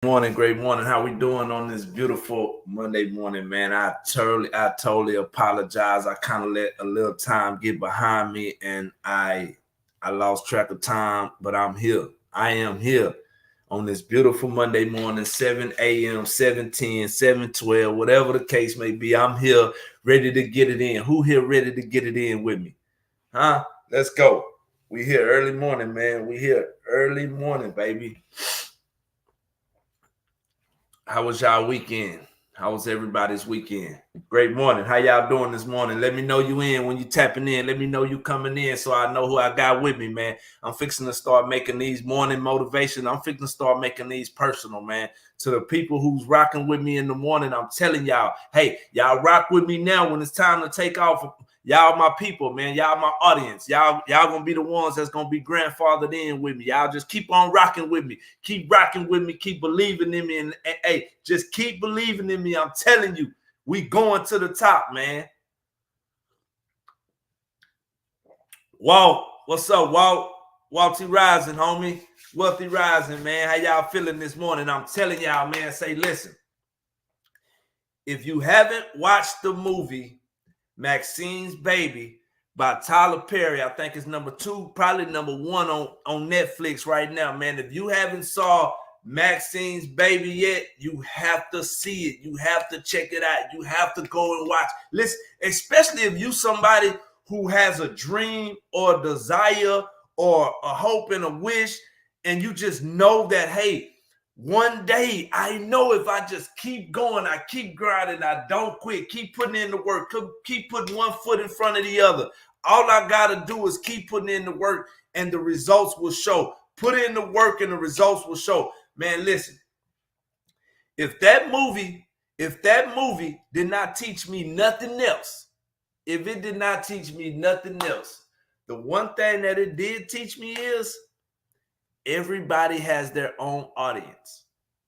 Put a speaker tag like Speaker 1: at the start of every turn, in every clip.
Speaker 1: Morning, great morning. How we doing on this beautiful Monday morning, man? I totally apologize. I kind of let a little time get behind me, and I lost track of time. But I'm here. I am here on this beautiful Monday morning, 7 a.m., 7:10, 7:12, whatever the case may be. I'm here, ready to get it in. Who here ready to get it in with me? Huh? Let's go. We here early morning, man. We here early morning, baby. How was y'all weekend? How was everybody's weekend? Great morning. How y'all doing this morning? Let me know you in when you tapping in. Let me know you coming in so I know who I got with me, man. I'm fixing to start making these morning motivation. I'm fixing to start making these personal, man. To the people who's rocking with me in the morning, I'm telling y'all, hey, y'all rock with me now when it's time to take off. Y'all my people, man. Y'all my audience. Y'all gonna be the ones that's gonna be grandfathered in with me. Y'all just keep on rocking with me. Keep rocking with me. Keep believing in me. And hey, just keep believing in me. I'm telling you, we going to the top, man. Walt, what's up, Walt? Walty Rising, homie. Wealthy Rising, man. How y'all feeling this morning? I'm telling y'all, man, say, listen. If you haven't watched the movie Maxine's Baby by Tyler Perry, I think it's number 2, probably number 1 on Netflix right now, man. If you haven't saw Maxine's Baby yet, you have to see it. You have to check it out. You have to go and watch. Listen, especially if you somebody who has a dream or a desire or a hope and a wish, and you just know that, hey, one day, I know if I just keep going, I keep grinding, I don't quit, keep putting in the work, keep putting one foot in front of the other. All I got to do is keep putting in the work and the results will show. Put in the work and the results will show. Man, listen, if that movie did not teach me nothing else, if it did not teach me nothing else, the one thing that it did teach me is everybody has their own audience,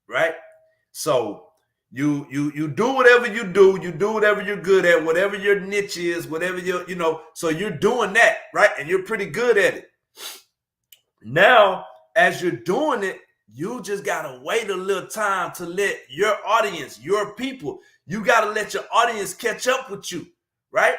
Speaker 1: right? So you do whatever you do whatever you're good at, whatever your niche is, whatever so you're doing that, right? And you're pretty good at it. Now, as you're doing it, you just gotta wait a little time to let your audience, your people, you gotta let your audience catch up with you, right?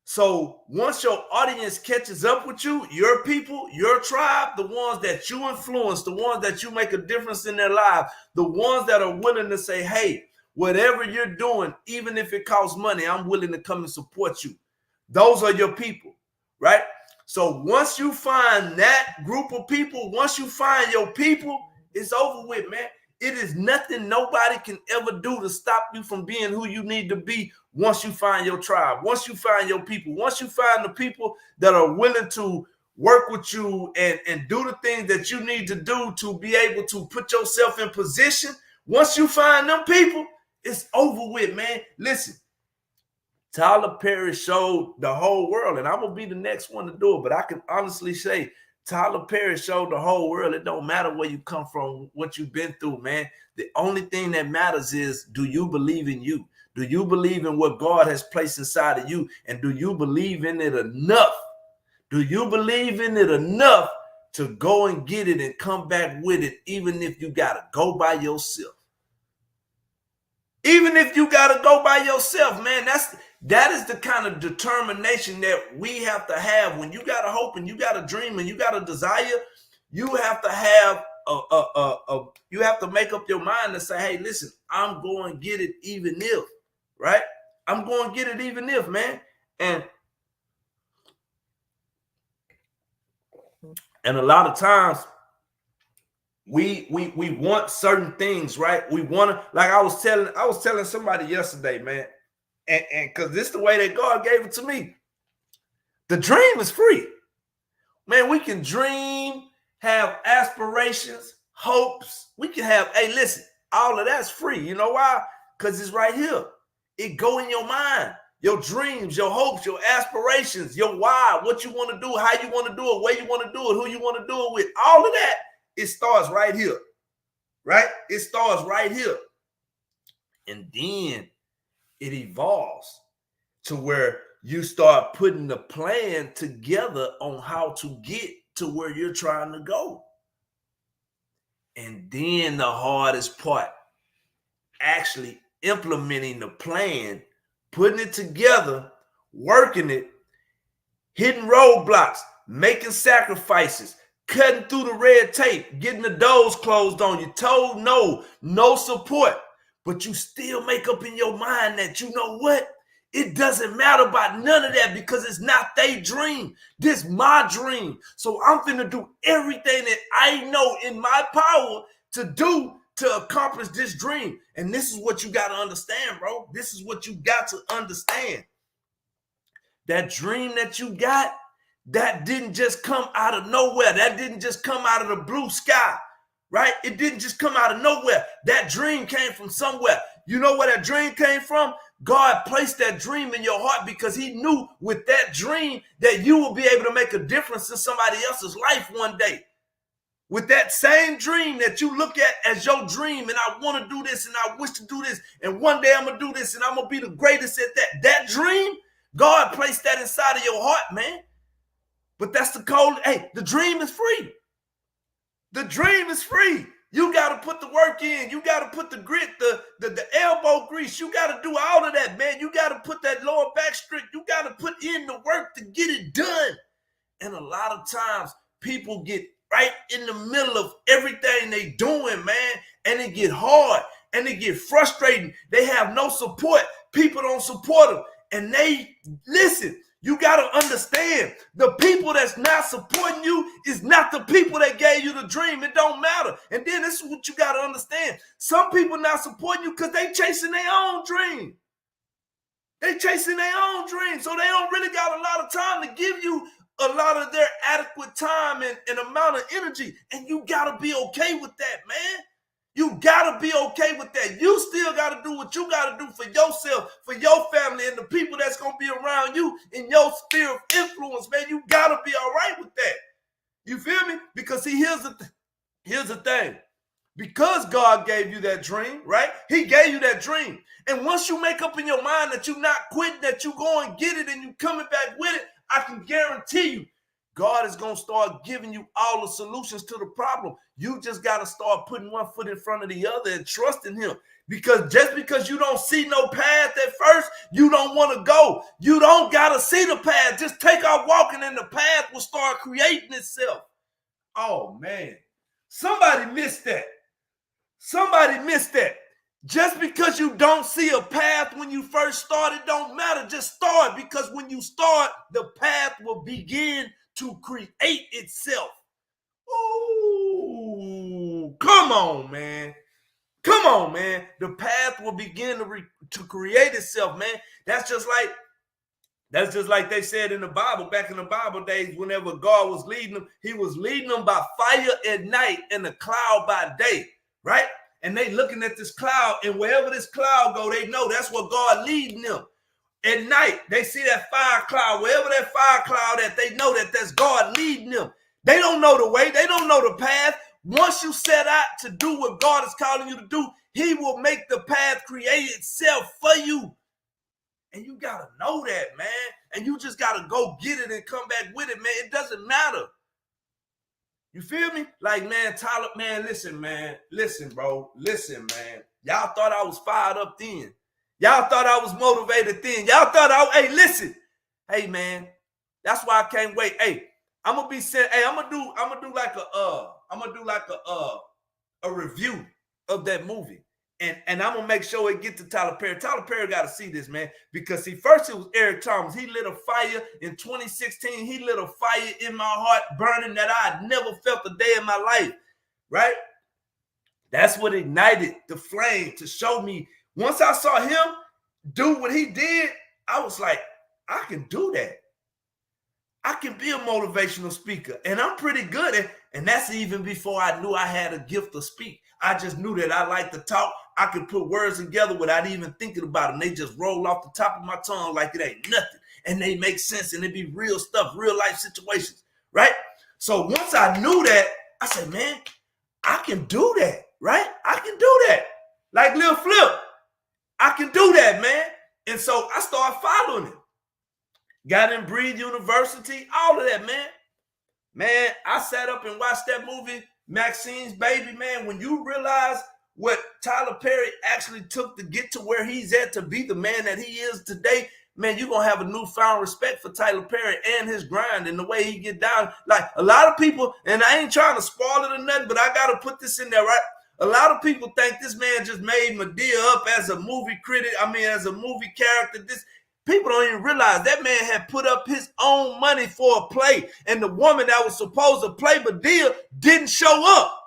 Speaker 1: So once your audience catches up with you, your people, your tribe, the ones that you influence, the ones that you make a difference in their life, the ones that are willing to say, hey, whatever you're doing, even if it costs money, I'm willing to come and support you. Those are your people, right? So once you find that group of people, once you find your people, it's over with, man. It is nothing nobody can ever do to stop you from being who you need to be once you find your tribe, once you find your people, once you find the people that are willing to work with you and do the things that you need to do to be able to put yourself in position. Once you find them people, it's over with, man. Listen, Tyler Perry showed the whole world, and I'm going to be the next one to do it, but I can honestly say Tyler Perry showed the whole world. It don't matter where you come from, what you've been through, man. The only thing that matters is, do you believe in you? Do you believe in what God has placed inside of you? And do you believe in it enough? Do you believe in it enough to go and get it and come back with it, even if you got to go by yourself? Even if you got to go by yourself, man, that is the kind of determination that we have to have. When you got a hope and you got a dream and you got a desire, you have to have you have to make up your mind to say, hey, listen, I'm going to get it even if, right? I'm going to get it even if, man. And a lot of times we want certain things, right? We want to, like I was telling somebody yesterday, man, and because this is the way that God gave it to me. The dream is free. Man, we can dream, have aspirations, hopes. We can have, hey, listen, all of that's free. You know why? Because it's right here. It go in your mind. Your dreams, your hopes, your aspirations, your why, what you want to do, how you want to do it, where you want to do it, who you want to do it with. All of that, it starts right here, right? It starts right here. And then it evolves to where you start putting the plan together on how to get to where you're trying to go. And then the hardest part, actually implementing the plan, putting it together, working it, hitting roadblocks, making sacrifices, cutting through the red tape, getting the doors closed on you, told no support. But you still make up in your mind that, you know what? It doesn't matter about none of that because it's not their dream. This is my dream. So I'm finna do everything that I know in my power to do to accomplish this dream. And this is what you got to understand, bro. This is what you got to understand. That dream that you got, that didn't just come out of nowhere. That didn't just come out of the blue sky, right? It didn't just come out of nowhere. That dream came from somewhere. You know where that dream came from? God placed that dream in your heart because he knew with that dream that you will be able to make a difference in somebody else's life one day. With that same dream that you look at as your dream, and I want to do this and I wish to do this, and one day I'm going to do this and I'm going to be the greatest at that. That dream, God placed that inside of your heart, man. But that's the code. Hey, the dream is free. The dream is free. You got to put the work in. You got to put the grit, the elbow grease. You got to do all of that, man. You got to put that lower back strength. You got to put in the work to get it done. And a lot of times people get right in the middle of everything they doing, man, and it get hard and it get frustrating. They have no support. People don't support them. And they, listen, you got to understand, the people that's not supporting you is not the people that gave you the dream. It don't matter. And then this is what you got to understand. Some people not supporting you because they chasing their own dream. They chasing their own dream. So they don't really got a lot of time to give you a lot of their adequate time and amount of energy. And you got to be okay with that, man. You got to be okay with that. You still got to do what you got to do for yourself, for your family, and the people that's going to be around you in your sphere of influence, man. You got to be all right with that. You feel me? Because see, here's the thing. Because God gave you that dream, right? He gave you that dream. And once you make up in your mind that you're not quitting, that you go and get it and you coming back with it, I can guarantee you, God is going to start giving you all the solutions to the problem. You just got to start putting one foot in front of the other and trusting him. Because just because you don't see no path at first, you don't want to go. You don't got to see the path. Just take off walking and the path will start creating itself. Oh, man. Somebody missed that. Somebody missed that. Just because you don't see a path when you first start, it don't matter. Just start, because when you start, the path will begin to create itself. Ooh, come on, man. Come on, man. The path will begin to create itself, man. That's just like they said in the Bible, back in the Bible days, whenever God was leading them, he was leading them by fire at night and a cloud by day, right? And they looking at this cloud, and wherever this cloud go, they know that's what God leading them. At night, they see that fire cloud. Wherever that fire cloud at, they know that that's God leading them. They don't know the way. They don't know the path. Once you set out to do what God is calling you to do, he will make the path create itself for you. And you got to know that, man. And you just got to go get it and come back with it, man. It doesn't matter. You feel me? Like, man, Tyler, man, listen, man. Listen, bro. Listen, man. Y'all thought I was fired up then. Y'all thought I was motivated then. Y'all thought hey, listen. Hey, man. That's why I can't wait. Hey, I'm gonna be saying, hey, I'm gonna do like a review of that movie. And I'm gonna make sure it get to Tyler Perry. Tyler Perry got to see this, man, because see, first it was Eric Thomas. He lit a fire in 2016. He lit a fire in my heart, burning that I had never felt a day in my life, right? That's what ignited the flame to show me. Once I saw him do what he did, I was like, I can do that. I can be a motivational speaker, and I'm pretty good at it. And that's even before I knew I had a gift to speak. I just knew that I like to talk. I could put words together without even thinking about them. They just roll off the top of my tongue like it ain't nothing. And they make sense, and it be real stuff, real life situations, right? So once I knew that, I said, man, I can do that, right? I can do that. Like Lil Flip, I can do that, man. And so I started following him. Got in Breathe University, all of that, man. Man, I sat up and watched that movie Maxine's baby, man, when you realize what Tyler Perry actually took to get to where he's at, to be the man that he is today, man, you're going to have a newfound respect for Tyler Perry and his grind and the way he get down. Like a lot of people, and I ain't trying to spoil it or nothing, but I got to put this in there, right? A lot of people think this man just made Madea up as a movie critic. I mean, as a movie character. People don't even realize that man had put up his own money for a play, and the woman that was supposed to play Madea didn't show up.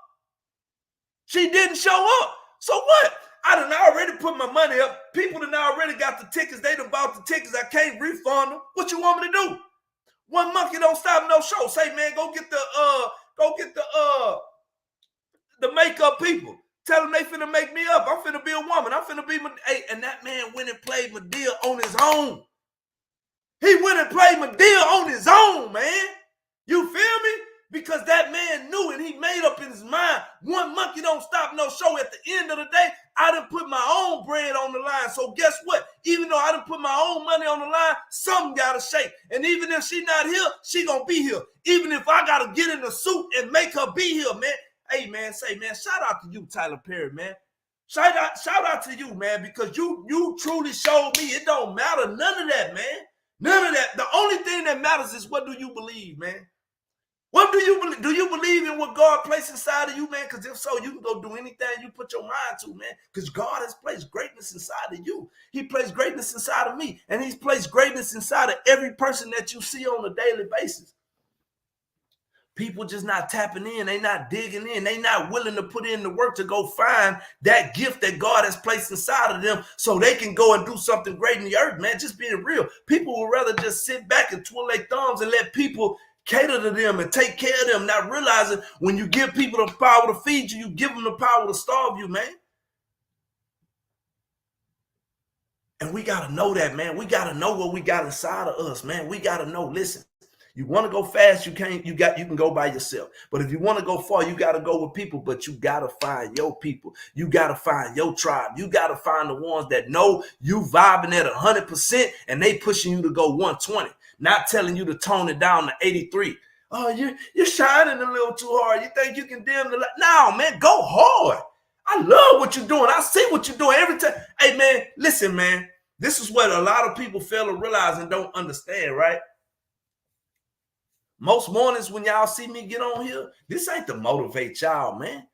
Speaker 1: She didn't show up. So what? I done already put my money up. People done already got the tickets. They done bought the tickets. I can't refund them. What you want me to do? One monkey don't stop no show. Say, man, go get the makeup people. Tell them they finna make me up. I'm finna be a woman. I'm finna be hey, and that man went and played Madea on his own. He went and played Madea on his own, man. You feel me? Because that man knew and he made up in his mind, one monkey don't stop no show. At the end of the day, I done put my own bread on the line. So guess what? Even though I done put my own money on the line, something gotta shake. And even if she not here, she gonna be here. Even if I gotta get in a suit and make her be here, man. Hey, man, shout out to you, Tyler Perry, man. Shout out to you, man, because you truly showed me it don't matter. None of that, man. None of that. The only thing that matters is what do you believe, man? What do you believe? Do you believe in what God placed inside of you, man? Because if so, you can go do anything you put your mind to, man. Because God has placed greatness inside of you. He placed greatness inside of me. And he's placed greatness inside of every person that you see on a daily basis. People just not tapping in. They not digging in. They not willing to put in the work to go find that gift that God has placed inside of them so they can go and do something great in the earth, man. Just being real. People would rather just sit back and twiddle their thumbs and let people cater to them and take care of them, not realizing when you give people the power to feed you, you give them the power to starve you, man. And we got to know that, man. We got to know what we got inside of us, man. We got to know, listen. You want to go fast, you can go by yourself. But if you want to go far, you got to go with people. But you got to find your people. You got to find your tribe. You got to find the ones that know you vibing at 100% and they pushing you to go 120. Not telling you to tone it down to 83. Oh, you're shining a little too hard. You think you can dim the light? No, man, go hard. I love what you're doing. I see what you're doing every time. Hey, man, listen, man. This is what a lot of people fail to realize and don't understand, right? Most mornings when y'all see me get on here, this ain't to motivate y'all, man.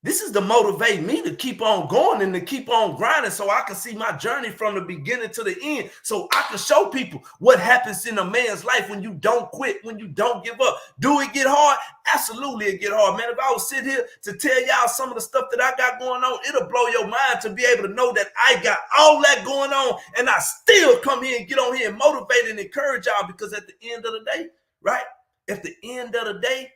Speaker 1: This is to motivate me to keep on going and to keep on grinding so I can see my journey from the beginning to the end. So I can show people what happens in a man's life when you don't quit, when you don't give up. Do it get hard? Absolutely it get hard, man. If I was sit here to tell y'all some of the stuff that I got going on, it'll blow your mind to be able to know that I got all that going on and I still come here and get on here and motivate and encourage y'all because at the end of the day, right? At the end of the day,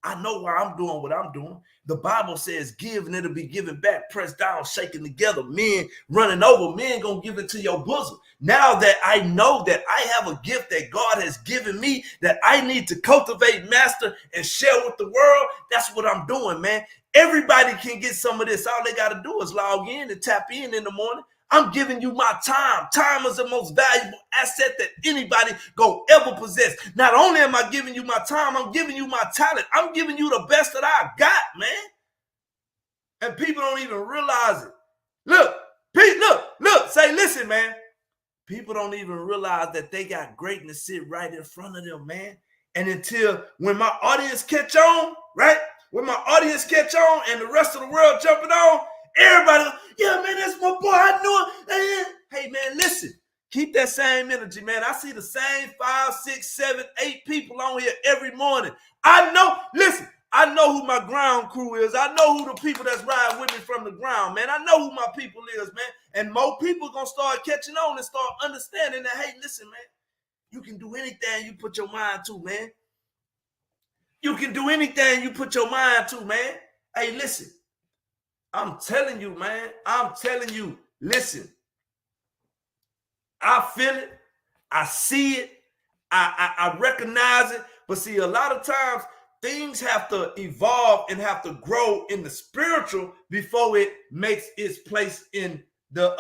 Speaker 1: I know why I'm doing what I'm doing. The Bible says give and it'll be given back, pressed down, shaken together, men running over, men gonna give it to your bosom. Now that I know that I have a gift that God has given me that I need to cultivate, master, and share with the world, that's what I'm doing, man. Everybody can get some of this. All they got to do is log in and tap in the morning. I'm giving you my time. Time is the most valuable asset that anybody gonna ever possess. Not only am I giving you my time, I'm giving you my talent. I'm giving you the best that I got, man. And people don't even realize it. Look, Pete, look, say, listen, man. People don't even realize that they got greatness sit right in front of them, man. And until when my audience catch on, right? When my audience catch on and the rest of the world jumping on, everybody, yeah, man, that's my boy. I know it. Hey, man, listen. Keep that same energy, man. I see the same 5, 6, 7, 8 people on here every morning. I know who my ground crew is. I know who the people that's riding with me from the ground, man. I know who my people is, man. And more people going to start catching on and start understanding that, hey, listen, man, you can do anything you put your mind to, man. You can do anything you put your mind to, man. Hey, listen. I'm telling you, man. I'm telling you, listen. I feel it. I see it. I recognize it. But see, a lot of times things have to evolve and have to grow in the spiritual before it makes its place in the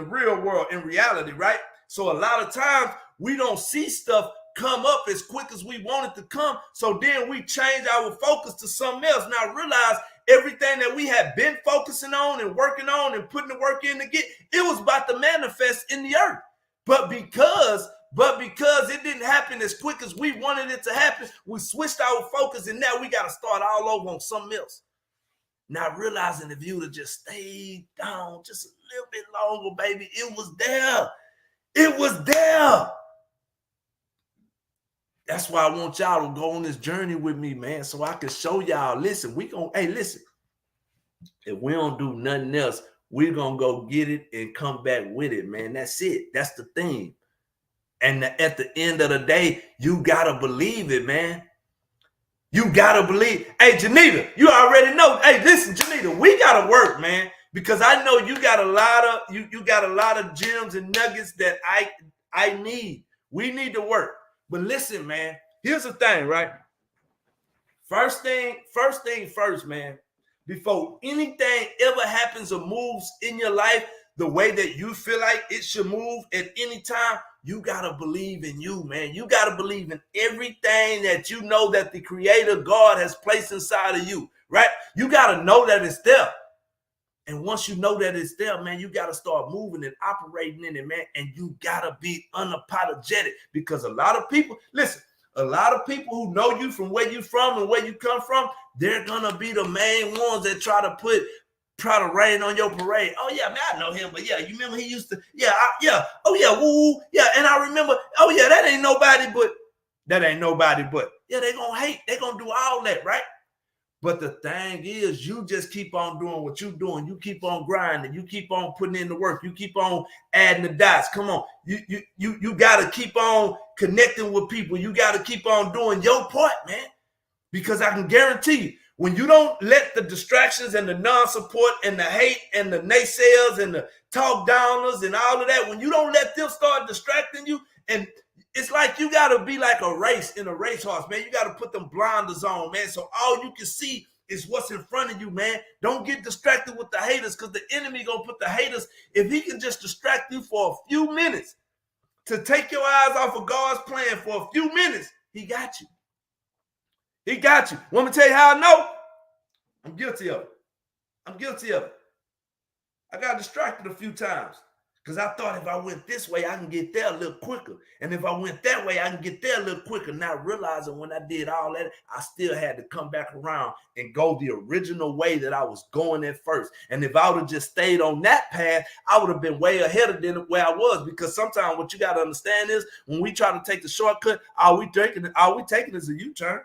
Speaker 1: real world, in reality, right? So a lot of times we don't see stuff come up as quick as we want it to come. So then we change our focus to something else. Now realize everything that we had been focusing on and working on and putting the work in to get, it was about to manifest in the earth. But because it didn't happen as quick as we wanted it to happen, we switched our focus, and now we got to start all over on something else. Not realizing if you would have just stayed down just a little bit longer, baby, it was there. It was there. That's why I want y'all to go on this journey with me, man, so I can show y'all, listen, listen, if we don't do nothing else, we're going to go get it and come back with it, man. That's it. That's the thing. And at the end of the day, you got to believe it, man. You got to believe. Hey, Janita, you already know. Hey, listen, Janita, we got to work, man, because I know you got a lot of you got a lot of gems and nuggets that I need. We need to work. But listen, man, here's the thing, right? First thing first, man. Before anything ever happens or moves in your life the way that you feel like it should move at any time, you got to believe in you, man. You got to believe in everything that you know that the Creator God has placed inside of you, right? You got to know that it's there. And once you know that it's there, man, you got to start moving and operating in it, man. And you got to be unapologetic, because a lot of people, listen, a lot of people who know you from where you from and where you come from, they're going to be the main ones that try to rain on your parade. Oh, yeah, man, I know him. But, yeah, you remember he used to, oh, yeah, woo, yeah. And I remember, oh, yeah, that ain't nobody but. Yeah, they're going to hate. They're going to do all that, right? But the thing is, you just keep on doing what you're doing. You keep on grinding. You keep on putting in the work. You keep on adding the dots. Come on. You got to keep on connecting with people. You got to keep on doing your part, man. Because I can guarantee you, when you don't let the distractions and the non-support and the hate and the naysayers and the talk downers and all of that, when you don't let them start distracting you, and it's like you got to be like a race in a racehorse, man. You got to put them blinders on, man. So all you can see is what's in front of you, man. Don't get distracted with the haters, because the enemy going to put the haters, if he can just distract you for a few minutes to take your eyes off of God's plan for a few minutes, he got you. He got you. Want me to tell you how I know? I'm guilty of it. I got distracted a few times. Because I thought if I went this way, I can get there a little quicker. And if I went that way, I can get there a little quicker. Not realizing when I did all that, I still had to come back around and go the original way that I was going at first. And if I would have just stayed on that path, I would have been way ahead of where I was. Because sometimes what you got to understand is, when we try to take the shortcut, all we taking is a U-turn.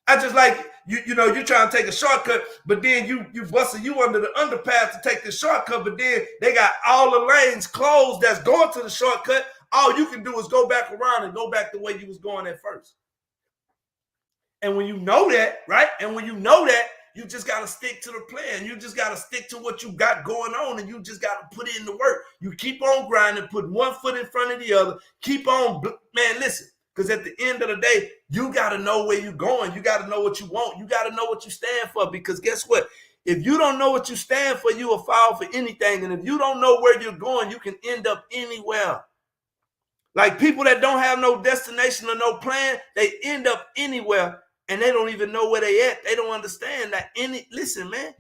Speaker 1: I just like, you know, you're trying to take a shortcut, but then you busting you under the underpass to take the shortcut, but then they got all the lanes closed that's going to the shortcut. All you can do is go back around and go back the way you was going at first. And when you know that, right? And when you know that, you just got to stick to the plan. You just got to stick to what you got going on, and you just got to put in the work. You keep on grinding, put one foot in front of the other. Keep on, man, listen. Because at the end of the day, you got to know where you're going. You got to know what you want. You got to know what you stand for. Because guess what? If you don't know what you stand for, you will fall for anything. And if you don't know where you're going, you can end up anywhere. Like people that don't have no destination or no plan, they end up anywhere, and they don't even know where they at. They don't understand that. Listen, man,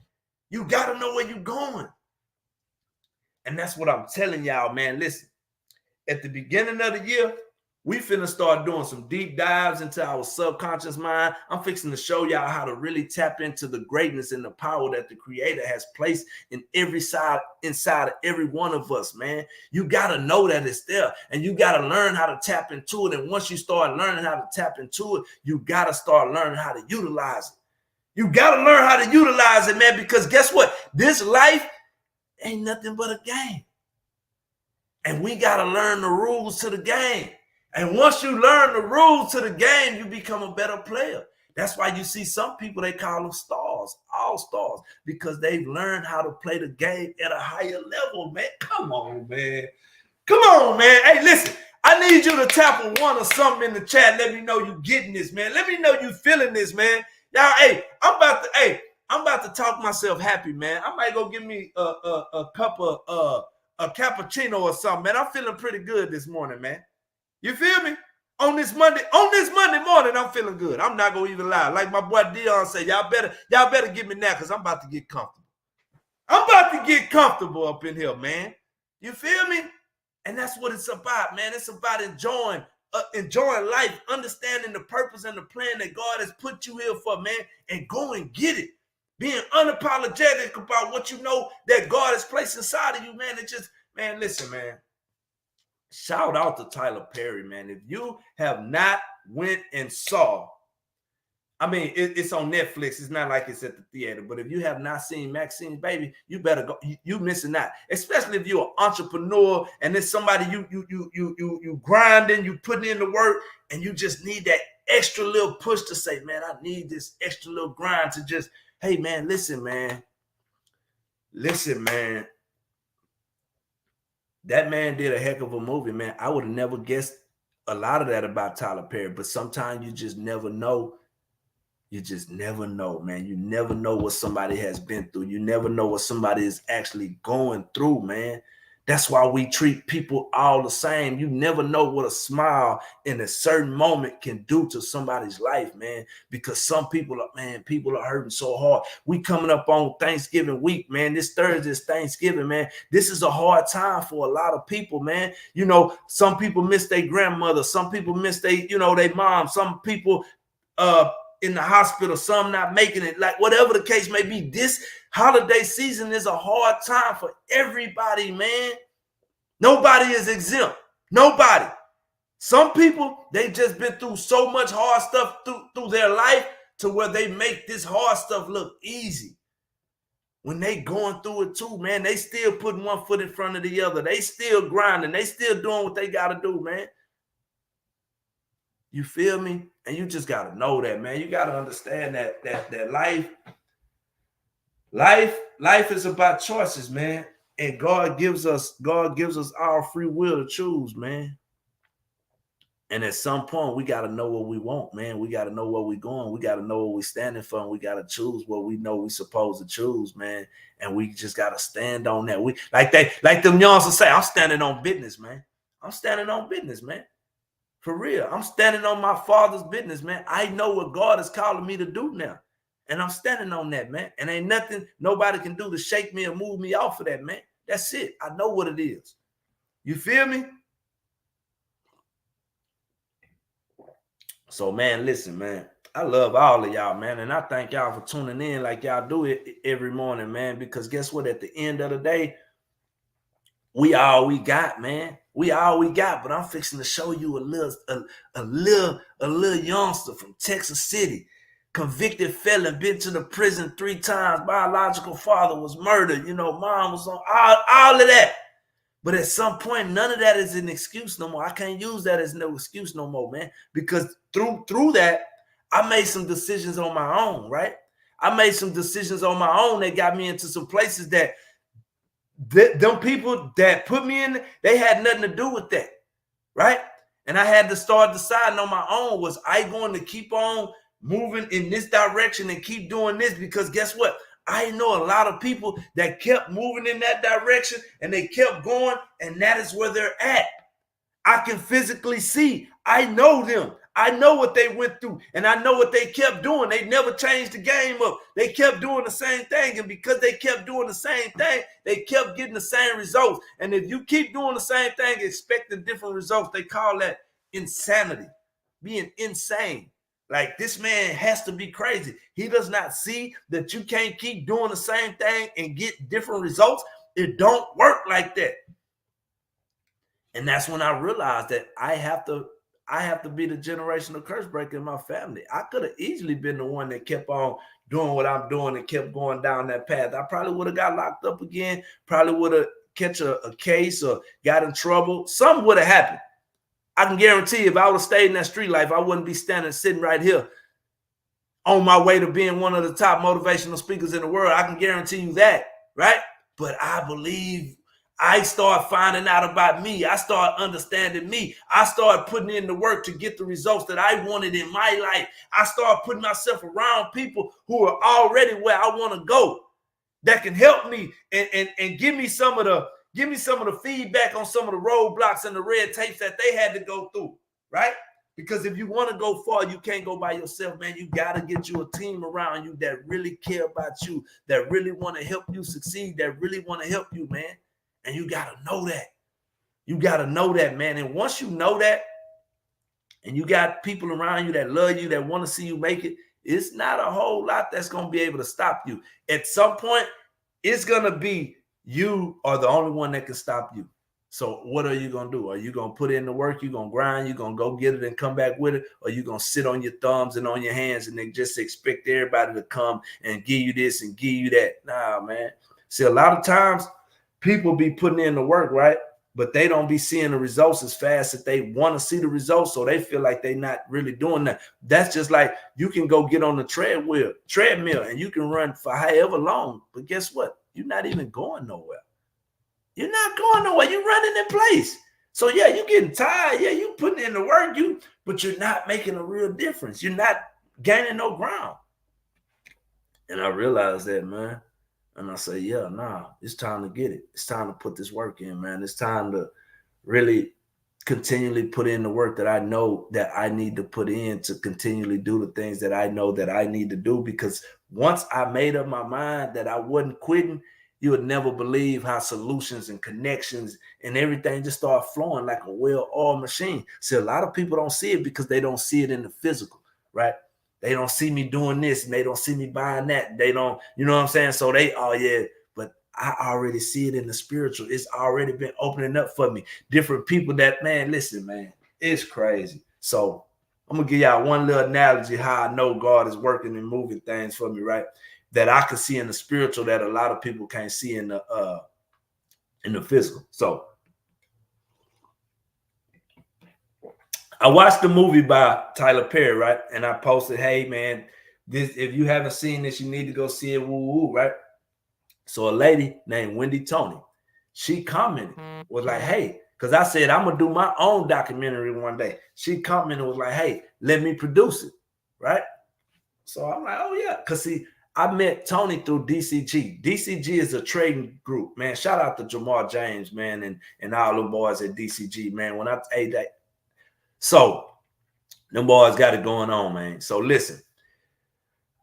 Speaker 1: you got to know where you're going. And that's what I'm telling y'all, man. Listen, at the beginning of the year, we finna start doing some deep dives into our subconscious mind. I'm fixing to show y'all how to really tap into the greatness and the power that the Creator has placed in inside of every one of us, man. You got to know that it's there, and you got to learn how to tap into it. And once you start learning how to tap into it, you got to start learning how to utilize it. You got to learn how to utilize it, man, because guess what? This life ain't nothing but a game. And we got to learn the rules to the game. And once you learn the rules to the game, you become a better player. That's why you see some people, they call them stars, all stars, because they've learned how to play the game at a higher level, man. Come on, man. Come on, man. Hey, listen, I need you to tap a one or something in the chat. Let me know you getting this, man. Let me know you feeling this, man. Y'all, I'm about to talk myself happy, man. I might go give me a cup of a cappuccino or something, man. I'm feeling pretty good this morning, man. You feel me? On this Monday morning, I'm feeling good. I'm not gonna even lie. Like my boy Dion said, y'all better get me now because I'm about to get comfortable. I'm about to get comfortable up in here, man. You feel me? And that's what it's about, man. It's about enjoying life, understanding the purpose and the plan that God has put you here for, man, and go and get it. Being unapologetic about what you know that God has placed inside of you, man. It just, man, listen, man. Shout out to Tyler Perry, man. If you have not went and saw, I mean, it's on Netflix. It's not like it's at the theater. But if you have not seen Maxine's Baby, you better go. You missing out. Especially if you're an entrepreneur and it's somebody you grinding, you putting in the work, and you just need that extra little push to say, man, I need this extra little grind to just, hey, man, listen, man. That man did a heck of a movie, man. I would have never guessed a lot of that about Tyler Perry, but sometimes you just never know. You just never know, man. You never know what somebody has been through. You never know what somebody is actually going through, man. That's why we treat people all the same. You never know what a smile in a certain moment can do to somebody's life, man. Because some people are hurting so hard. We coming up on Thanksgiving week, man. This Thursday is Thanksgiving, man. This is a hard time for a lot of people, man. You know, some people miss their grandmother. Some people miss their mom. Some people in the hospital, some not making it. Like whatever the case may be, this holiday season is a hard time for everybody, man. Nobody is exempt. Nobody. Some people, they just been through so much hard stuff through their life to where they make this hard stuff look easy. When they going through it too, man, they still putting one foot in front of the other. They still grinding. They still doing what they got to do, man. You feel me? And you just got to know that, man. You got to understand that life is about choices, man. And God gives us our free will to choose, man. And at some point, we got to know what we want, man. We got to know where we're going. We got to know what we're standing for. And we got to choose what we know we're supposed to choose, man. And we just got to stand on that. We like them youngsters say, I'm standing on business, man. I'm standing on business, man. For real. I'm standing on my Father's business, man. I know what God is calling me to do now. And I'm standing on that, man. And ain't nothing nobody can do to shake me or move me off of that, man. That's it. I know what it is. You feel me? So, man, listen, man. I love all of y'all, man. And I thank y'all for tuning in like y'all do it every morning, man. Because guess what? At the end of the day, we all we got, man. We all we got, but I'm fixing to show you a little youngster from Texas City, convicted felon, been to the prison 3 times, biological father was murdered, mom was on all of that. But at some point, none of that is an excuse no more. I can't use that as no excuse no more, man, because through that, I made some decisions on my own, right? I made some decisions on my own that got me into some places that them people that put me in, they had nothing to do with that, right? And I had to start deciding on my own, was I going to keep on moving in this direction and keep doing this? Because guess what? I know a lot of people that kept moving in that direction and they kept going, and that is where they're at. I can physically see. I know them. I know what they went through, and I know what they kept doing. They never changed the game up. They kept doing the same thing, and because they kept doing the same thing, they kept getting the same results. And if you keep doing the same thing, expecting different results, they call that insanity, being insane. Like, this man has to be crazy. He does not see that you can't keep doing the same thing and get different results. It don't work like that. And that's when I realized that I have to be the generational curse breaker in my family. I could have easily been the one that kept on doing what I'm doing and kept going down that path. I probably would have got locked up again, probably would have catch a case or got in trouble. Something would have happened. I can guarantee if I would have stayed in that street life, I wouldn't be sitting right here on my way to being one of the top motivational speakers in the world. I can guarantee you that, right? But I believe I start finding out about me. I start understanding me. I start putting in the work to get the results that I wanted in my life. I start putting myself around people who are already where I want to go, that can help me and give me some of the feedback on some of the roadblocks and the red tapes that they had to go through, right? Because if you want to go far, you can't go by yourself, man. You got to get you a team around you that really care about you, that really want to help you succeed, that really want to help you, man. And you got to know that. You got to know that, man. And once you know that, and you got people around you that love you, that want to see you make it, it's not a whole lot that's going to be able to stop you. At some point, it's going to be you are the only one that can stop you. So what are you going to do? Are you going to put in the work? You going to grind? You going to go get it and come back with it? Or you going to sit on your thumbs and on your hands and then just expect everybody to come and give you this and give you that? Nah, man. See, a lot of times people be putting in the work, right? But they don't be seeing the results as fast as they want to see the results. So they feel like they're not really doing that. That's just like you can go get on the treadmill, and you can run for however long. But guess what? You're not even going nowhere. You're not going nowhere. You're running in place. So yeah, you're getting tired. Yeah, you putting in the work, but you're not making a real difference. You're not gaining no ground. And I realized that, man. And I say, yeah, nah, it's time to get it. It's time to put this work in, man. It's time to really continually put in the work that I know that I need to put in to continually do the things that I know that I need to do. Because once I made up my mind that I wasn't quitting, you would never believe how solutions and connections and everything just start flowing like a well-oiled machine. See, a lot of people don't see it because they don't see it in the physical, right? They don't see me doing this and they don't see me buying that. They don't, you know what I'm saying? So they, oh yeah, but I already see it in the spiritual. It's already been opening up for me. Different people that, man, listen, man, it's crazy. So I'm going to give y'all one little analogy how I know God is working and moving things for me, right? That I can see in the spiritual that a lot of people can't see in the physical. So I watched the movie by Tyler Perry, right? And I posted, hey man, this, if you haven't seen this, you need to go see it. Woo woo, right? So a lady named Wendy Tony, she commented, was like, hey, because I said I'm gonna do my own documentary one day. She commented, was like, hey, let me produce it, right? So I'm like, oh yeah, because see, I met Tony through DCG. DCG is a trading group, man. Shout out to Jamar James, man, and all them boys at DCG, man. When I hey that, so them boys got it going on, man. So listen,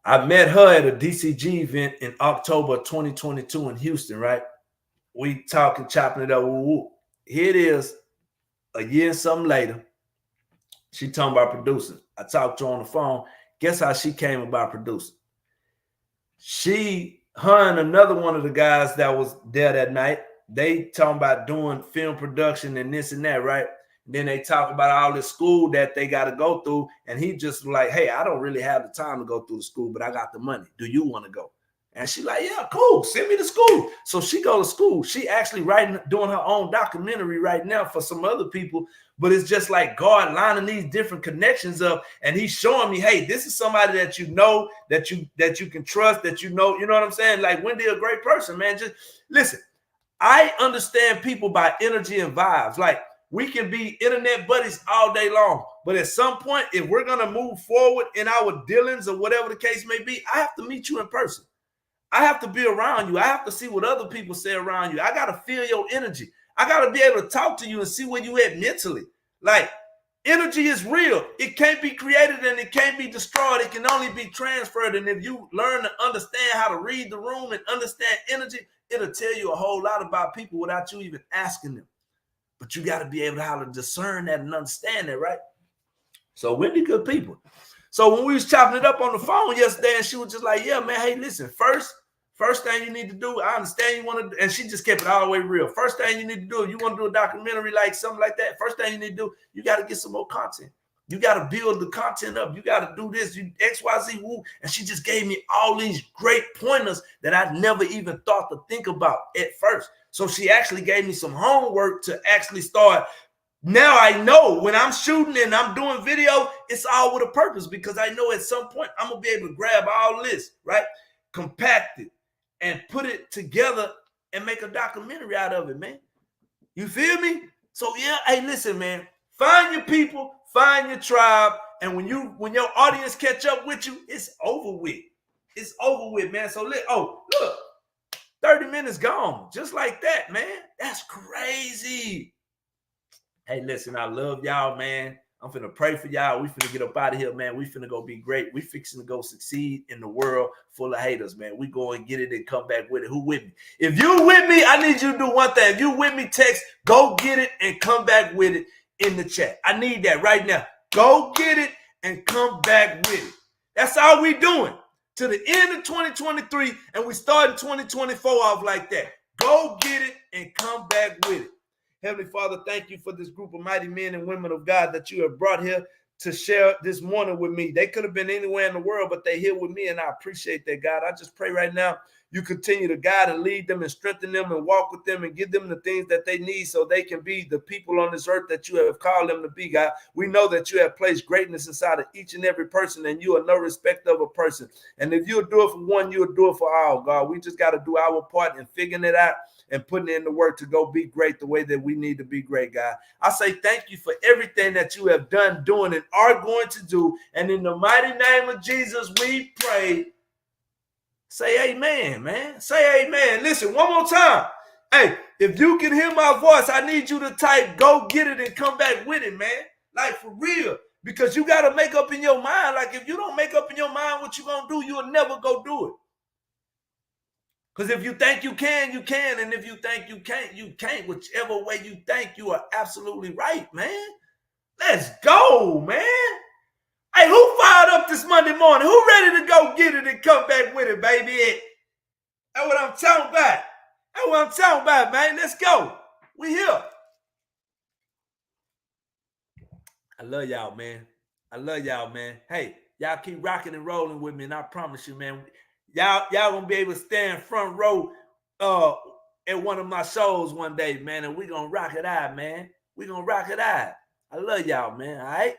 Speaker 1: I met her at a DCG event in October 2022 in Houston, right? We talking, chopping it up. Woo, woo. Here it is, a year and something later. She talking about producing. I talked to her on the phone. Guess how she came about producing? Her and another one of the guys that was there that night, they talking about doing film production and this and that, right? And then they talk about all the school that they got to go through. And he just like, hey, I don't really have the time to go through the school, but I got the money. Do you want to go? And she like, yeah, cool. Send me to school. So she go to school. She actually doing her own documentary right now for some other people. But it's just like God lining these different connections up, and he's showing me, hey, this is somebody that you know, that you can trust, that you know what I'm saying? Like Wendy, a great person, man. Just listen, I understand people by energy and vibes. Like we can be internet buddies all day long, but at some point, if we're gonna move forward in our dealings or whatever the case may be, I have to meet you in person. I have to be around you. I have to see what other people say around you. I got to feel your energy. I got to be able to talk to you and see where you at mentally. Like, energy is real. It can't be created and it can't be destroyed. It can only be transferred. And if you learn to understand how to read the room and understand energy, it'll tell you a whole lot about people without you even asking them. But you got to be able to how to discern that and understand that, right? So we're the good people. So when we was chopping it up on the phone yesterday, and she was just like, yeah, man, hey, listen, First thing you need to do, I understand you want to, and she just kept it all the way real. First thing you need to do, if you want to do a documentary like something like that, first thing you need to do, you got to get some more content. You got to build the content up. You got to do this, X, Y, Z, woo. And she just gave me all these great pointers that I never even thought to think about at first. So she actually gave me some homework to actually start. Now I know when I'm shooting and I'm doing video, it's all with a purpose, because I know at some point I'm going to be able to grab all this, right? Compact it and put it together and make a documentary out of it, man. You feel me? So yeah, hey, listen, man. Find your people, find your tribe, and when your audience catch up with you, it's over with. It's over with, man. So look, 30 minutes gone, just like that, man. That's crazy. Hey, listen, I love y'all, man. I'm finna pray for y'all. We finna get up out of here, man. We finna go be great. We fixing to go succeed in the world full of haters, man. We go and get it and come back with it. Who with me? If you with me, I need you to do one thing. If you with me, text, go get it and come back with it in the chat. I need that right now. Go get it and come back with it. That's all we doing. To the end of 2023, and we start in 2024 off like that. Go get it and come back with it. Heavenly Father, thank you for this group of mighty men and women of God that you have brought here to share this morning with me. They could have been anywhere in the world, but they're here with me, and I appreciate that, God. I just pray right now you continue to guide and lead them and strengthen them and walk with them and give them the things that they need so they can be the people on this earth that you have called them to be, God. We know that you have placed greatness inside of each and every person, and you are no respecter of a person. And if you'll do it for one, you'll do it for all, God. We just got to do our part in figuring it out and putting in the work to go be great the way that we need to be great, God. I say thank you for everything that you have done, doing, and are going to do. And in the mighty name of Jesus, we pray. Say amen, man. Say amen. Listen, one more time. Hey, if you can hear my voice, I need you to type, go get it and come back with it, man. Like for real. Because you got to make up in your mind. Like if you don't make up in your mind what you're going to do, you'll never go do it. Because if you think you can, you can. And if you think you can't, you can't. Whichever way you think, you are absolutely right, man. Let's go, man. Hey, who fired up this Monday morning? Who ready to go get it and come back with it, baby? That's what I'm talking about. That's what I'm talking about, man. Let's go. We here. I love y'all, man. I love y'all, man. Hey, y'all keep rocking and rolling with me, and I promise you, man, y'all gonna be able to stand front row at one of my shows one day, man, and we gonna rock it out, man. We gonna rock it out. I love y'all, man. All right.